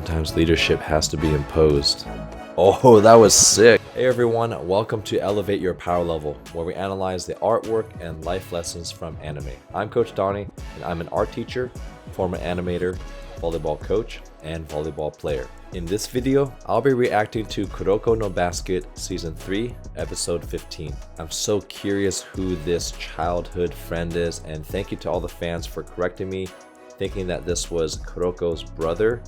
Sometimes leadership has to be imposed. Oh, that was sick. Hey everyone, welcome to Elevate Your Power Level, where we analyze the artwork and life lessons from anime. I'm Coach Donnie, and I'm an art teacher, former animator, volleyball coach, and volleyball player. In this video, I'll be reacting to Kuroko no Basket Season 3, Episode 15. I'm so curious who this childhood friend is, and thank you to all the fans for correcting me, thinking that this was Kuroko's brother,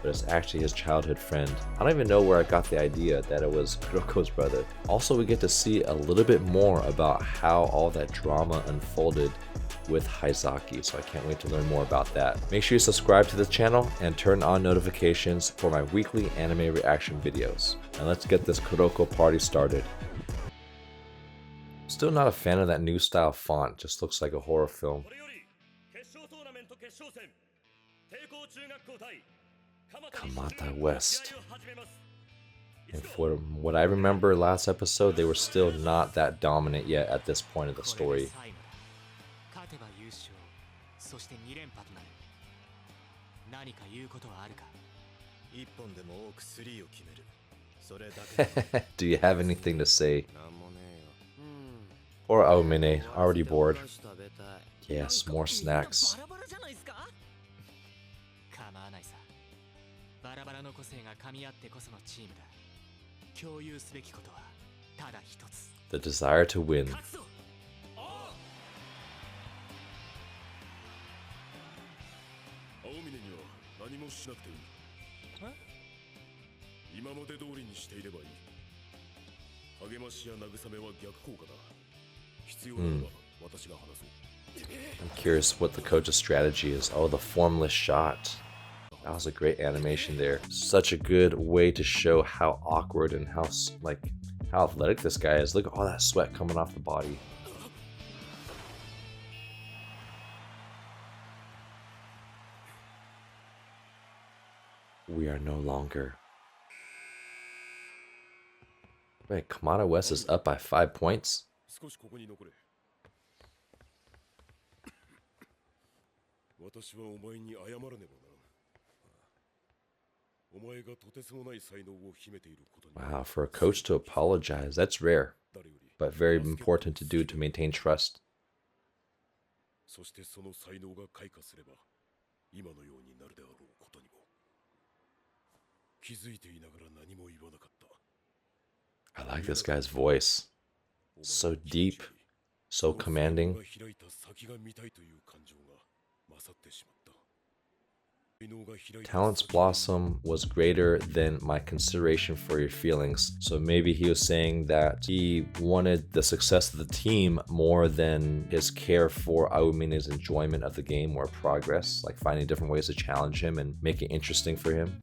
but it's actually his childhood friend. I don't even know where I got the idea that it was Kuroko's brother. Also, we get to see a little bit more about how all that drama unfolded with Haizaki, so I can't wait to learn more about that. Make sure you subscribe to the channel and turn on notifications for my weekly anime reaction videos. And let's get this Kuroko party started. Still not a fan of that new style font, just looks like a horror film. Kamata West. And for what I remember last episode, they were still not that dominant yet at this point of the story. Do you have anything to say? Or Aomine, already bored. Yes, more snacks. The desire to win. I'm curious what the coach's strategy is. Oh, the formless shot. That was a great animation there. Such a good way to show how awkward and how athletic this guy is. Look at all that sweat coming off the body. We are no longer. Wait, Kamata West is up by 5 points? Wow, for a coach to apologize, that's rare, but very important to do to maintain trust. I like this guy's voice. So deep, so commanding. Talent's blossom was greater than my consideration for your feelings. So maybe he was saying that he wanted the success of the team more than his care for Aomine's enjoyment of the game or progress, like finding different ways to challenge him and make it interesting for him.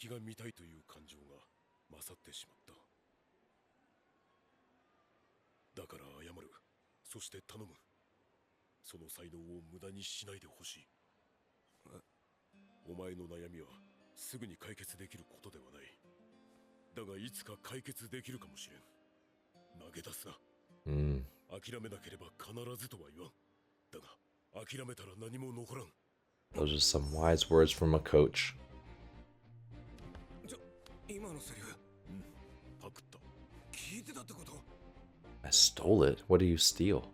Those are some wise words from a coach. I stole it. What do you steal?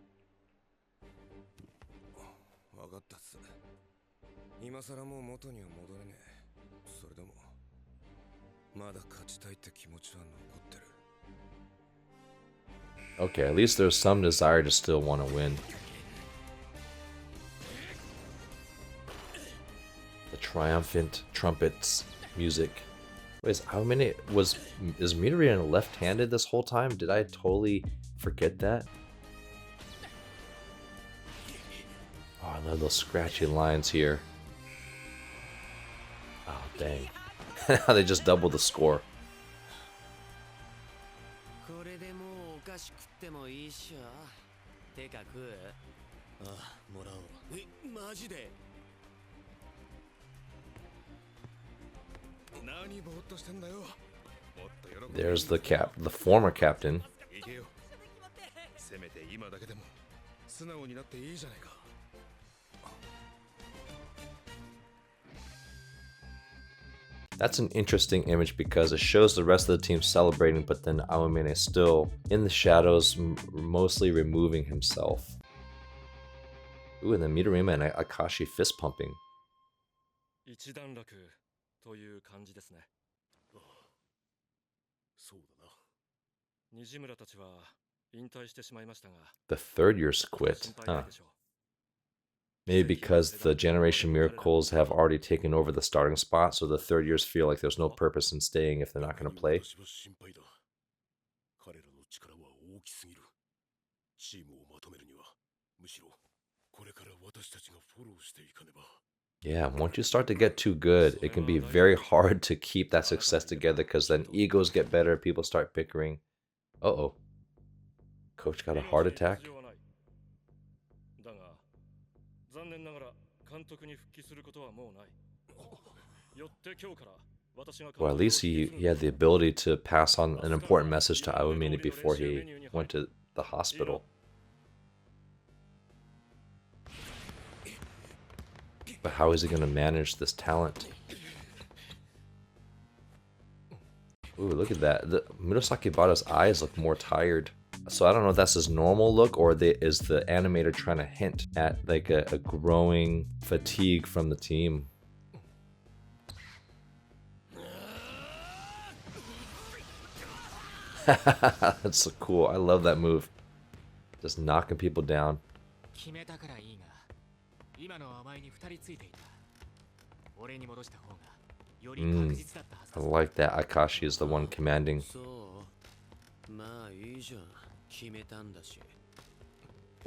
Okay, at least there's some desire to still want to win. The triumphant trumpets music. Wait, is Midoriya left-handed this whole time? Did I totally forget that? Oh, I love those scratchy lines here. Oh, dang. They just doubled the score. There's the former captain. That's an interesting image because it shows the rest of the team celebrating, but then Awamine is still in the shadows, mostly removing himself. Ooh, and then Midorima and Akashi fist pumping. The third years quit, huh? Maybe because the Generation Miracles have already taken over the starting spot, so the third years feel like there's no purpose in staying if they're not going to play. Yeah, once you start to get too good, it can be very hard to keep that success together because then egos get better, people start bickering. Uh-oh. Coach got a heart attack? Well, at least he had the ability to pass on an important message to Awamine before he went to the hospital. But how is he going to manage this talent? Ooh, look at that. Murasaki Bada's eyes look more tired. So I don't know if that's his normal look or is the animator trying to hint at like a growing fatigue from the team. That's so cool. I love that move. Just knocking people down. I like that Akashi is the one commanding.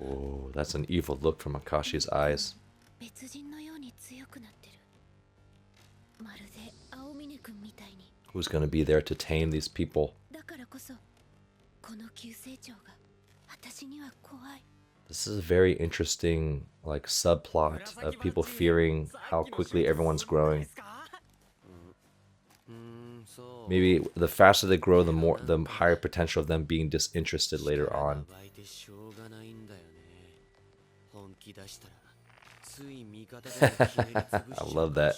Oh, that's an evil look from Akashi's eyes. Who's gonna be there to tame these people? This is a very interesting like subplot of people fearing how quickly everyone's growing. Maybe the faster they grow, the higher potential of them being disinterested later on. I love that.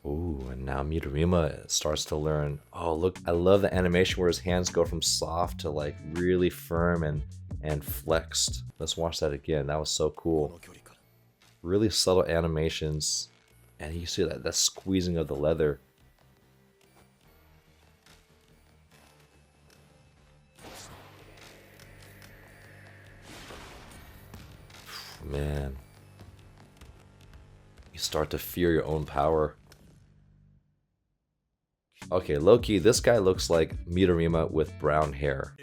Ooh, and now Midorima starts to learn. Oh, look, I love the animation where his hands go from soft to like really firm and flexed. Let's watch that again. That was so cool. Really subtle animations. And you see that squeezing of the leather. Man. You start to fear your own power. Okay, low-key, this guy looks like Midorima with brown hair.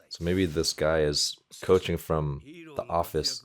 So maybe this guy is coaching from the office.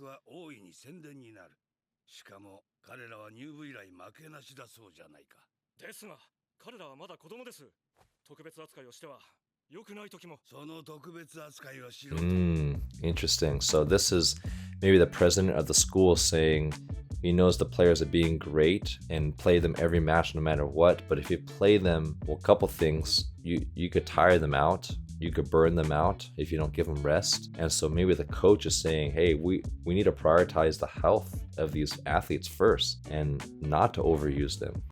Interesting. So this is maybe the president of the school saying he knows the players are being great and play them every match no matter what, but if you play them, well, a couple things, you could tire them out, you could burn them out if you don't give them rest. And so maybe the coach is saying, hey, we need to prioritize the health of these athletes first and not to overuse them.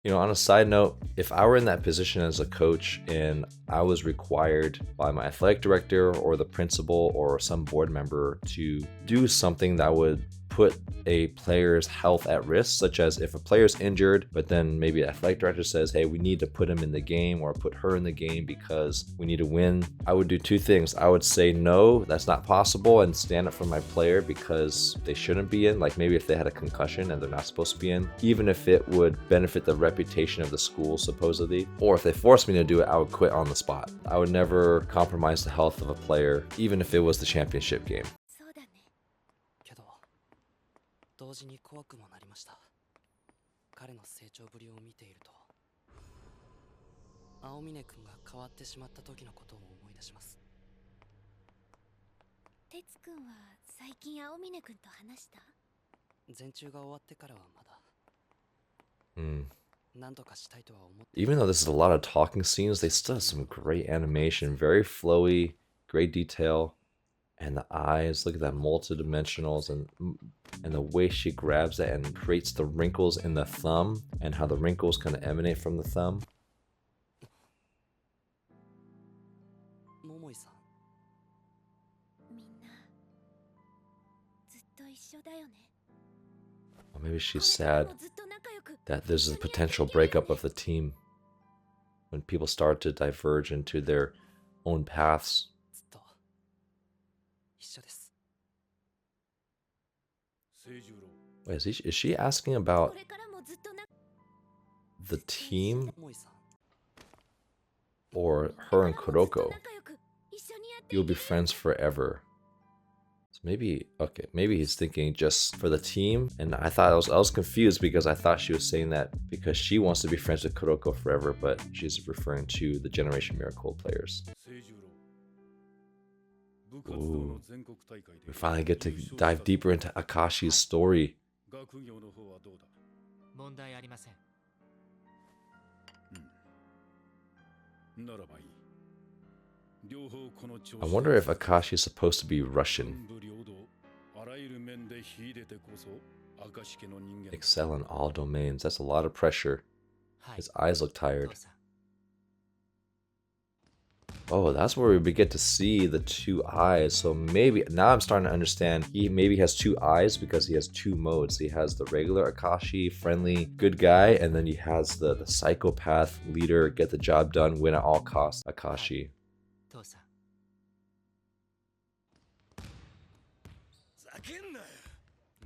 You know, on a side note, if I were in that position as a coach and I was required by my athletic director or the principal or some board member to do something that would put a player's health at risk, such as if a player's injured, but then maybe an athletic director says, hey, we need to put him in the game or put her in the game because we need to win, I would do two things. I would say, no, that's not possible, and stand up for my player because they shouldn't be in, like maybe if they had a concussion and they're not supposed to be in, even if it would benefit the reputation of the school, supposedly. Or if they forced me to do it, I would quit on the spot. I would never compromise the health of a player, even if it was the championship game. 同時に怖くもなりました。彼の成長ぶりを見ていると、青峰君が変わってしまった時のことを思い出します。Hmm. Even though this is a lot of talking scenes, they still have some great animation, very flowy, great detail, and the eyes. Look at that multi-dimensionals and the way she grabs it and creates the wrinkles in the thumb, and how the wrinkles kind of emanate from the thumb. Or maybe she's sad that there's a potential breakup of the team when people start to diverge into their own paths. Wait, is she asking about the team or her and Kuroko? You'll be friends forever. So maybe, okay, maybe he's thinking just for the team. And I was confused because I thought she was saying that because she wants to be friends with Kuroko forever, but she's referring to the Generation Miracle players. Ooh. We finally get to dive deeper into Akashi's story. I wonder if Akashi is supposed to be Russian. Excel in all domains. That's a lot of pressure. His eyes look tired. Oh, that's where we get to see the two eyes. So maybe, now I'm starting to understand, he maybe has two eyes because he has two modes. He has the regular Akashi, friendly, good guy, and then he has the psychopath, leader, get the job done, win at all costs, Akashi.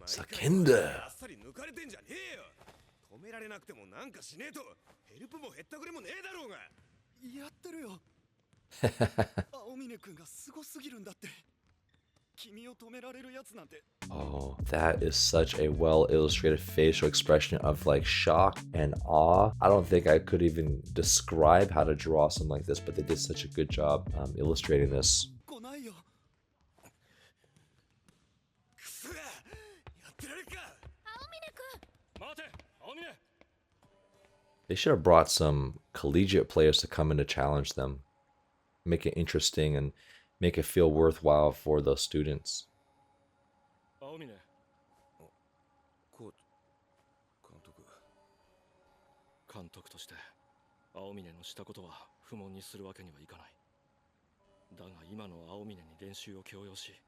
Sakenda. Oh, that is such a well illustrated facial expression of like shock and awe. I don't think I could even describe how to draw something like this, but they did such a good job illustrating this. They should have brought some collegiate players to come in to challenge them, make it interesting and make it feel worthwhile for those students.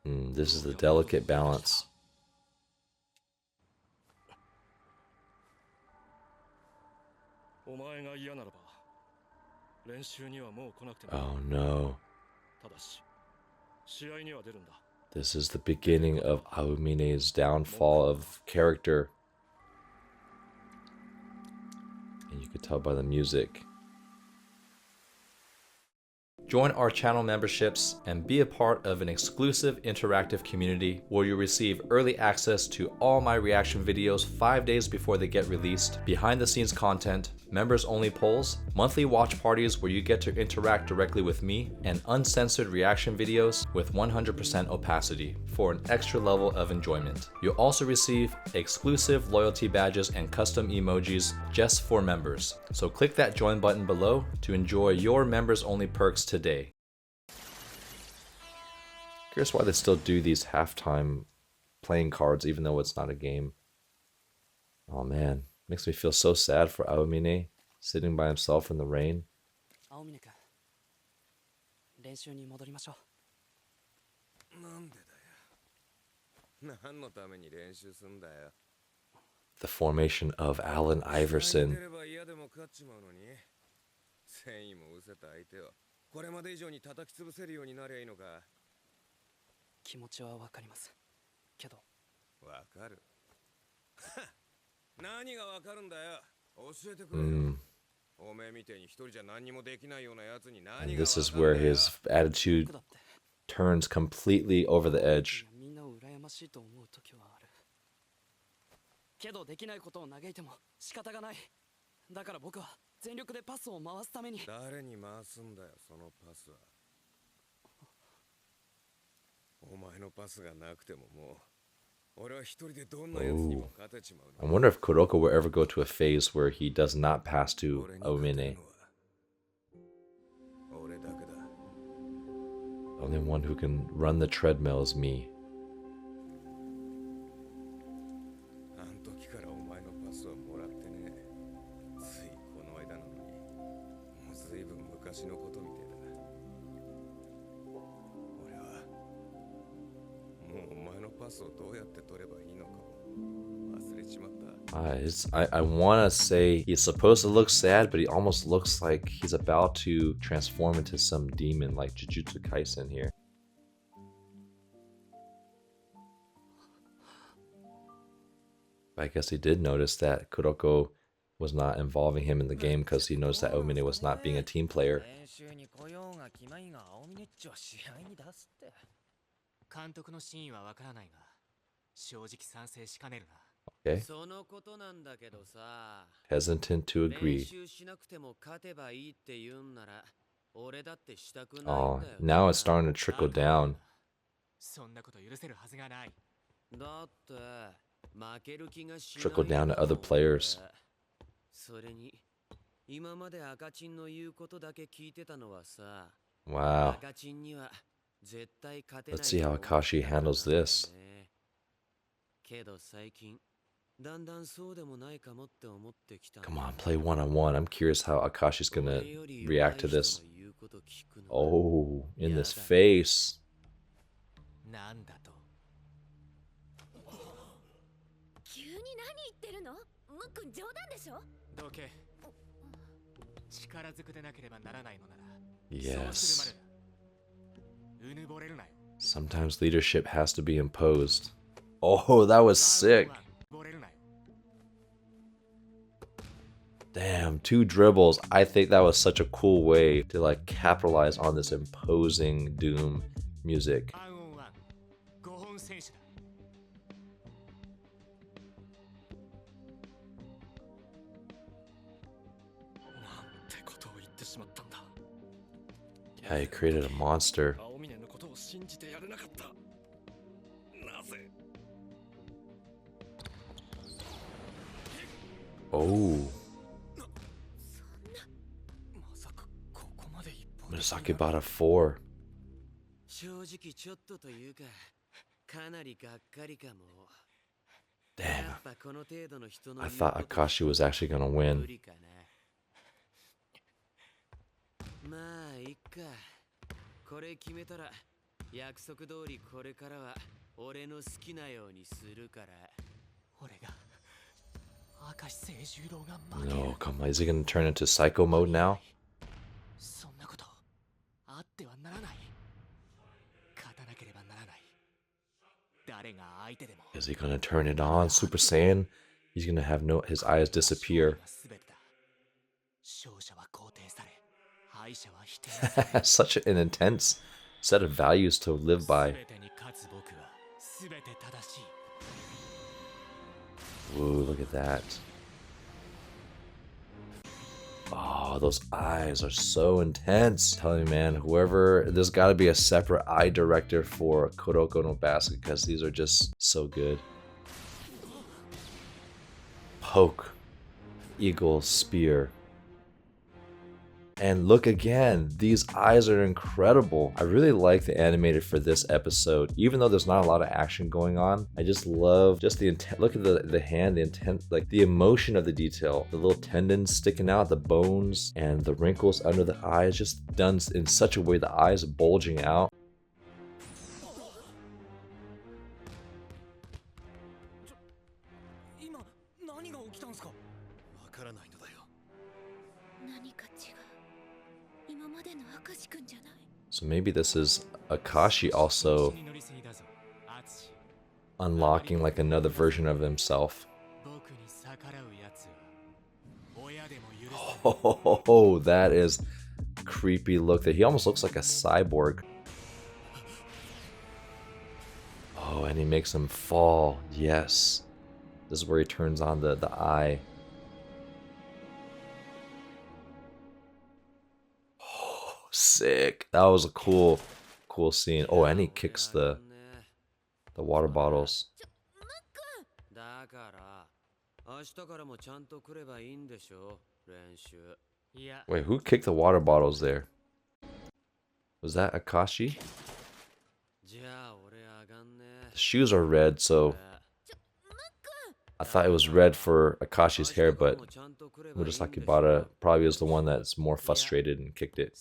This is the delicate balance. Oh no. This is the beginning of Aomine's downfall of character. And you could tell by the music. Join our channel memberships and be a part of an exclusive interactive community where you receive early access to all my reaction videos 5 days before they get released, behind the scenes content, members only polls, monthly watch parties where you get to interact directly with me, and uncensored reaction videos with 100% opacity for an extra level of enjoyment. You'll also receive exclusive loyalty badges and custom emojis just for members. So click that join button below to enjoy your members only perks today. Curious why they still do these halftime playing cards even though it's not a game. Oh man, makes me feel so sad for Aomine sitting by himself in the rain. The formation of Allen Iverson. And this is where his attitude turns completely over the edge. Oh. I wonder if Kuroko will ever go to a phase where he does not pass to Omine. The only one who can run the treadmill is me. I want to say he's supposed to look sad, but he almost looks like he's about to transform into some demon like Jujutsu Kaisen here. I guess he did notice that Kuroko was not involving him in the game because he noticed that Omine was not being a team player. Okay. Hesitant to agree. Oh, now it's starting to trickle down. Trickle down to other players. Wow. Let's see how Akashi handles this. Come on, play one-on-one. I'm curious how Akashi's gonna react to this. Oh, in this face. Yes. Sometimes leadership has to be imposed. Oh, that was sick. Damn, 2 dribbles. I think that was such a cool way to like capitalize on this imposing Doom music. Yeah, he created a monster. Oh. Murasaki bought a 4. Damn. I thought Akashi was actually gonna win. No, come on. Is he gonna turn into psycho mode now? Is he gonna turn it on, Super Saiyan? He's gonna have his eyes disappear. Such an intense set of values to live by. Ooh, look at that. Oh, those eyes are so intense. I'm telling you, man, there's got to be a separate eye director for Kuroko no Basket because these are just so good. Poke, eagle, spear. And look again, these eyes are incredible. I really like the animated for this episode. Even though there's not a lot of action going on, I just love just the intent. Look at the hand, the intent, like the emotion of the detail. The little tendons sticking out, the bones, and the wrinkles under the eyes, just done in such a way the eyes are bulging out. So maybe this is Akashi also unlocking like another version of himself. Oh, that is creepy look. That he almost looks like a cyborg. Oh, and he makes him fall. Yes. This is where he turns on the eye. Sick. That was a cool scene. Oh, and he kicks the The water bottles. Wait, who kicked the water bottles there? Was that Akashi? The shoes are red, so I thought it was red for Akashi's hair, but Murasakibara probably was the one that's more frustrated and kicked it.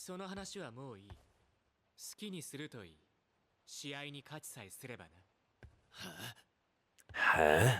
Huh?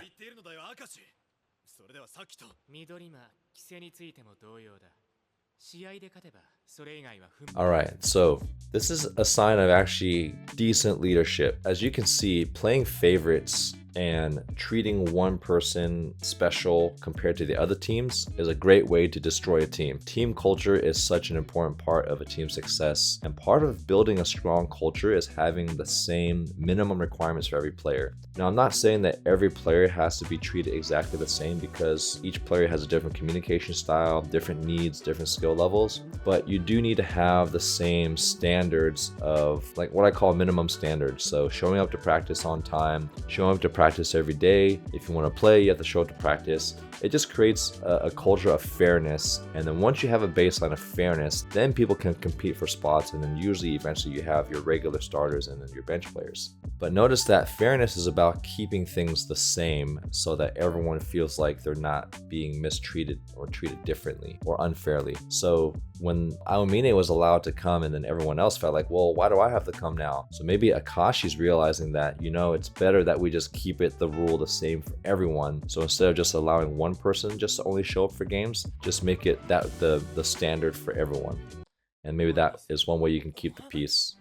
Alright, so this is a sign of actually decent leadership. As you can see, playing favorites and treating one person special compared to the other teams is a great way to destroy a team. Team culture is such an important part of a team's success, and part of building a strong culture is having the same minimum requirements for every player. Now, I'm not saying that every player has to be treated exactly the same, because each player has a different communication style, different needs, different skill levels, but you do need to have the same standards of, like, what I call minimum standards. So showing up to practice on time, showing up to practice every day. If you want to play, you have to show up to practice. It just creates a culture of fairness, and then once you have a baseline of fairness, then people can compete for spots, and then usually eventually you have your regular starters and then your bench players. But notice that fairness is about keeping things the same so that everyone feels like they're not being mistreated or treated differently or unfairly. So when Aomine was allowed to come and then everyone else felt like, well, why do I have to come now? So maybe Akashi's realizing that, you know, it's better that we just keep it the rule the same for everyone. So instead of just allowing one person just to only show up for games, just make it that the standard for everyone. And maybe that is one way you can keep the peace.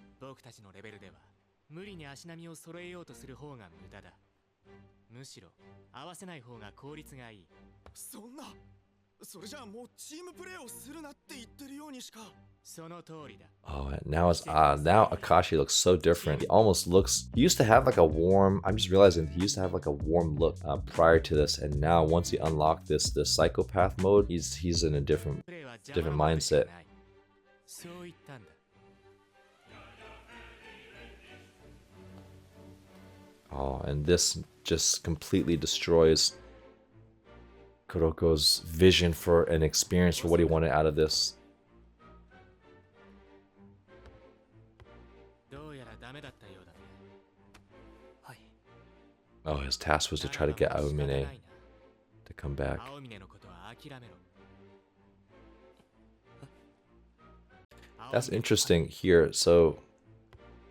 Oh, now Akashi looks so different. He almost looks, he used to have like a warm, I'm just realizing he used to have like a warm look prior to this, and now once he unlocked the psychopath mode, he's in a different mindset. Oh, and this just completely destroys Kuroko's vision for an experience, for what he wanted out of this. Oh, his task was to try to get Aomine to come back. That's interesting here. So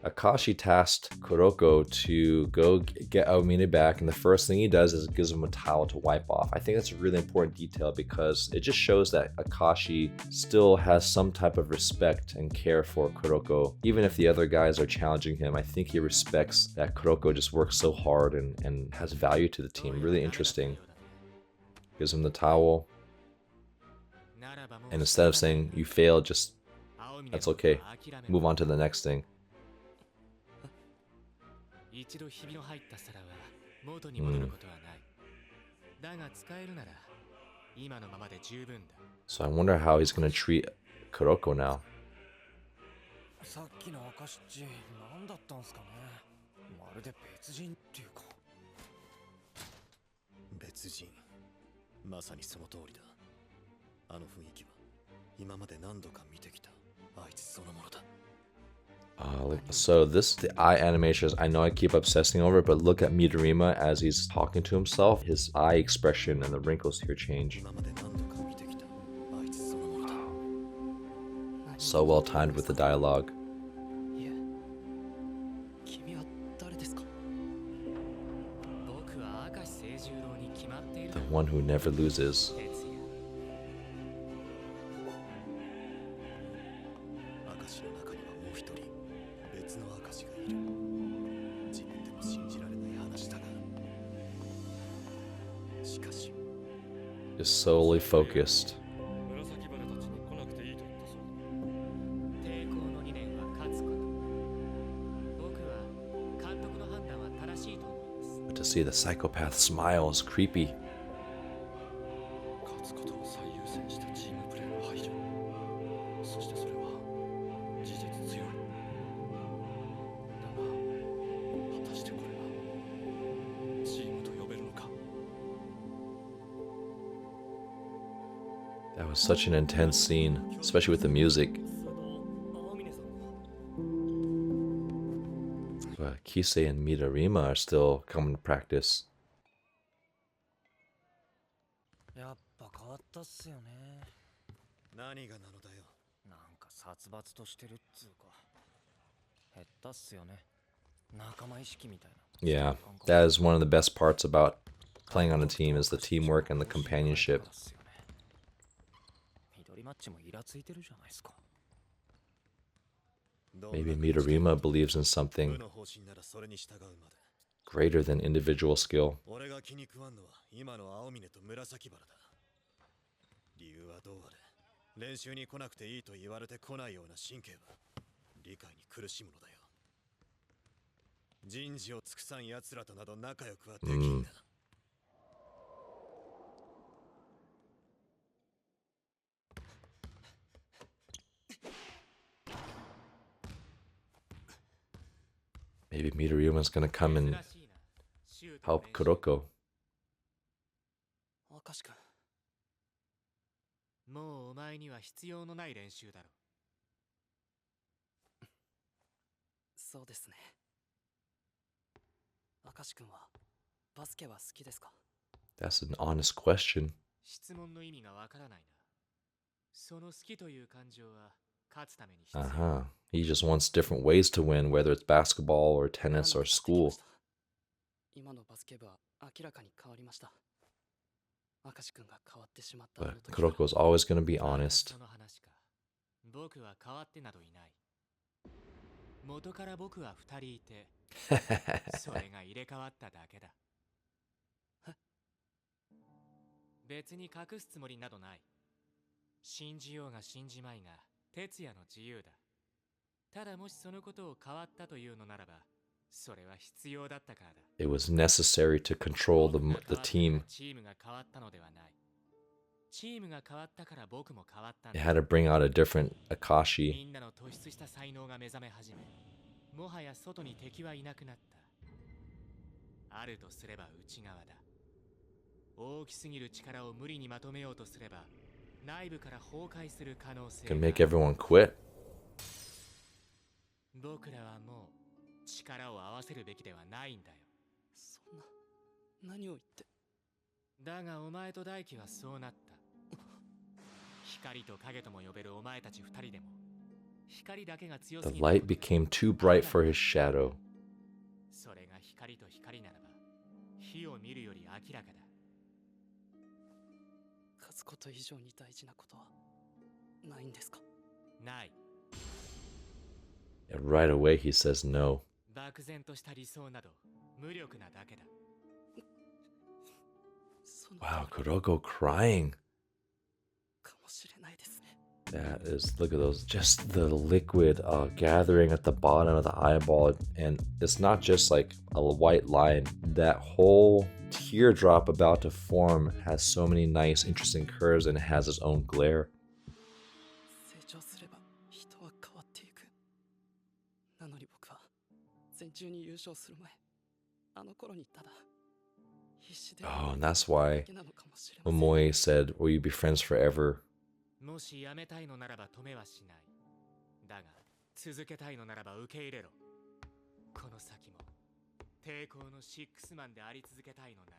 Akashi tasked Kuroko to go get Aomine back, and the first thing he does is gives him a towel to wipe off. I think that's a really important detail because it just shows that Akashi still has some type of respect and care for Kuroko. Even if the other guys are challenging him, I think he respects that Kuroko just works so hard and has value to the team. Really interesting. Gives him the towel. And instead of saying, you failed, just, that's okay. Move on to the next thing. So I wonder how he's going to treat Kuroko now. So the eye animations, I know I keep obsessing over it, but look at Midorima as he's talking to himself. His eye expression and the wrinkles here change. So well timed with the dialogue. The one who never loses. Just solely focused. But to see the psychopath smile is creepy. That was such an intense scene, especially with the music. But Kisei and Midorima are still coming to practice. やっぱ変わったっすよね。何がなのだよ。なんか殺伐としてるっつうか。減ったっすよね。仲間意識みたいな。Yeah, that is one of the best parts about playing on a team is the teamwork and the companionship. 緑マッチもイラついてるじゃないですか。 Maybe Midorima believes in something greater than individual skill. 俺が気に食わんのは今の青峰と紫原だ。理由はどうあれ、練習に来なくていいと言われて来ないような神経は理解に苦しむのだよ。人事を尽くさん奴らとなど仲良くはできんだ。Maybe Midorima's gonna come and help Kuroko. 明石君。もうお前には必要のない練習だろ。そうですね。明石君はバスケは好きですか？ That's an honest question. 質問の意味がわからないな。その好きという感情は勝つために必要。He just wants different ways to win, whether it's basketball or tennis or school. 今のバスケ部は明らかに変わりました。明石君が変わってしまった。 But Kuroko's always going to be honest. その話か。僕は変わってなどいない。元から僕は2人いて、それが入れ替わっただけだ。別に隠すつもりなどない。信じようが信じまいが哲也の自由だ。ただもしそのことを変わったというのならば、それは必要だったからだ。 It was necessary to control the team. チームが変わったのではない。チームが変わったから僕も変わったん It だ。 had to bring out a different み Akashi. んなの突出した才能が目覚め始め、もはや外に敵はいなくなった。あるとすれば内側だ。大きすぎる力を無理にまとめようとすれば、内部から崩壊する可能性 Can が。 make everyone quit. 僕らはもう力を合わせるべきではないんだよ。そんな、何を言って。だがお前と大輝はそうなった。光と影とも呼べるお前たち二人でも、光だけが強す The ぎる。 light became too bright for his shadow. それが光と光ならば、火を見るより明らかだ。勝つこと以上に大事なことはないんですか？ない。 And right away he says no. 漠然とした理想など無力なだけだ。 Wow, Kuroko crying. かもしれないですね。 That is, look at those, just the liquid gathering at the bottom of the eyeball. And it's not just like a white line. That whole teardrop about to form has so many nice, interesting curves and it has its own glare. 成長すれば人は変わっていく。なのに僕は全中に優勝する前、あの頃にただ必死で。 Oh, and that's why Momoe said, will you be friends forever? もしやめたいのならば止めはしない。だが続けたいのならば受け入れろ。この先も抵抗のシックスマンであり続けたいのなら。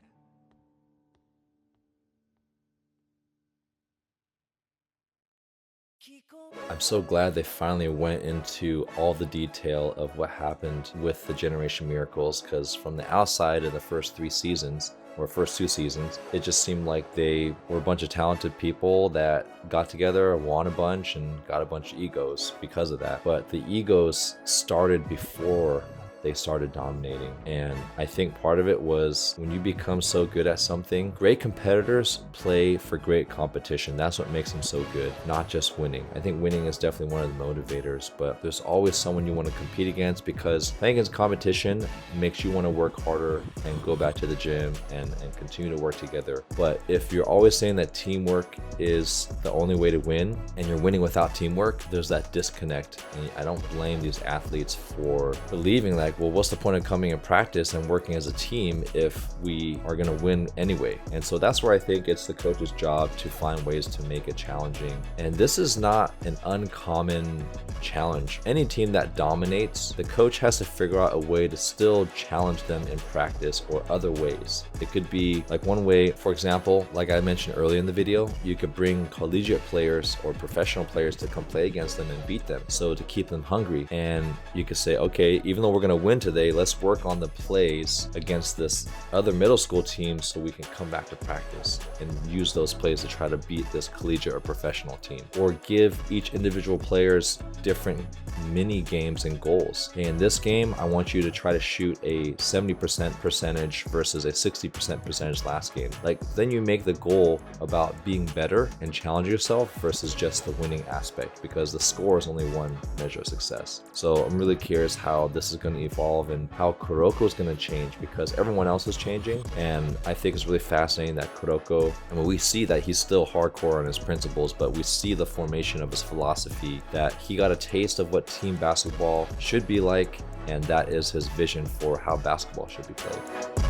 I'm so glad they finally went into all the detail of what happened with the Generation Miracles, because from the outside in the first 3 seasons, or first 2 seasons, it just seemed like they were a bunch of talented people that got together, won a bunch, and got a bunch of egos because of that. But the egos started before they started dominating, and I think part of it was when you become so good at something, great competitors play for great competition. That's what makes them so good, not just winning. I think winning is definitely one of the motivators, but there's always someone you want to compete against, because playing against competition makes you want to work harder and go back to the gym and continue to work together. But if you're always saying that teamwork is the only way to win and you're winning without teamwork, there's that disconnect. And I don't blame these athletes for believing like, like, well, what's the point of coming in practice and working as a team if we are going to win anyway? And so that's where I think it's the coach's job to find ways to make it challenging. And this is not an uncommon challenge. Any team that dominates, the coach has to figure out a way to still challenge them in practice or other ways. It could be like one way, for example, like I mentioned earlier in the video, you could bring collegiate players or professional players to come play against them and beat them, so to keep them hungry. And you could say, okay, even though we're going to win today, let's work on the plays against this other middle school team so we can come back to practice and use those plays to try to beat this collegiate or professional team. Or give each individual players different mini games and goals. Okay, in this game, I want you to try to shoot a 70% percentage versus a 60% percentage last game. Like, then you make the goal about being better and challenge yourself versus just the winning aspect, because the score is only one measure of success. So I'm really curious how this is going to evolve and how Kuroko is going to change, because everyone else is changing. And I think it's really fascinating that Kuroko, I mean, we see that he's still hardcore on his principles, but we see the formation of his philosophy, that he got a taste of what team basketball should be like, and that is his vision for how basketball should be played.